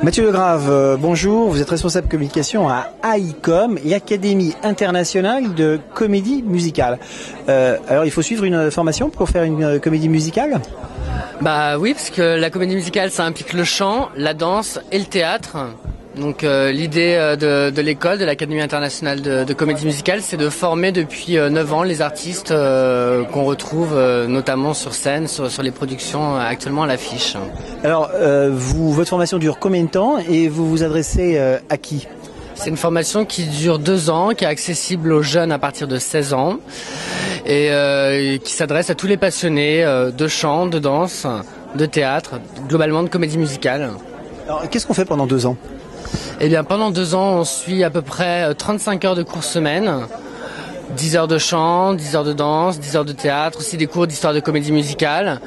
Mathieu Legrave, bonjour, vous êtes responsable communication à AICOM, l'Académie internationale de comédie musicale. Alors il faut suivre une formation pour faire une comédie musicale ? Bah oui, parce que la comédie musicale ça implique le chant, la danse et le théâtre. Donc l'idée de l'école, de l'Académie internationale de comédie musicale, c'est de former depuis 9 ans les artistes qu'on retrouve notamment sur scène, sur les productions actuellement à l'affiche. Alors votre formation dure combien de temps et vous vous adressez à qui ? C'est une formation qui dure 2 ans, qui est accessible aux jeunes à partir de 16 ans et qui s'adresse à tous les passionnés de chant, de danse, de théâtre, globalement de comédie musicale. Alors qu'est-ce qu'on fait pendant 2 ans ? Eh bien, pendant 2 ans, on suit à peu près 35 heures de cours semaine, 10 heures de chant, 10 heures de danse, 10 heures de théâtre, aussi des cours d'histoire de comédie musicale.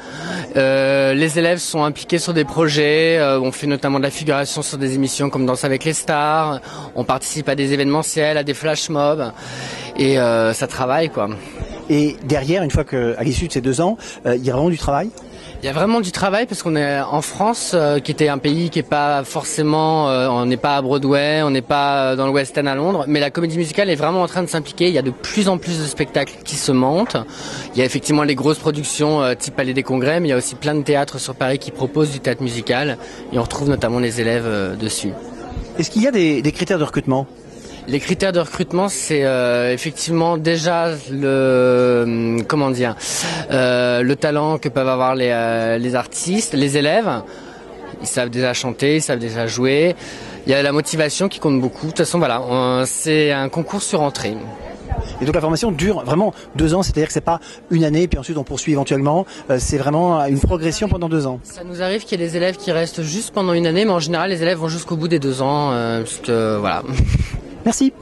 Les élèves sont impliqués sur des projets, on fait notamment de la figuration sur des émissions comme Danse avec les stars, on participe à des événementiels, à des flash mobs, et ça travaille quoi. Et derrière, une fois qu'à l'issue de ces 2 ans, il y a vraiment du travail ? Il y a vraiment du travail parce qu'on est en France, qui était un pays qui est pas forcément, on n'est pas à Broadway, on n'est pas dans le West End à Londres, mais la comédie musicale est vraiment en train de s'impliquer. Il y a de plus en plus de spectacles qui se montent. Il y a effectivement les grosses productions type Palais des Congrès, mais il y a aussi plein de théâtres sur Paris qui proposent du théâtre musical et on retrouve notamment les élèves dessus. Est-ce qu'il y a des critères de recrutement ? Les critères de recrutement, c'est effectivement déjà le talent que peuvent avoir les artistes, les élèves. Ils savent déjà chanter, ils savent déjà jouer. Il y a la motivation qui compte beaucoup. De toute façon, voilà, c'est un concours sur entrée. Et donc la formation dure vraiment 2 ans, c'est-à-dire que c'est pas une année puis ensuite on poursuit éventuellement. C'est vraiment une progression pendant 2 ans. Ça nous arrive qu'il y ait des élèves qui restent juste pendant une année, mais en général les élèves vont jusqu'au bout des 2 ans, voilà. Merci.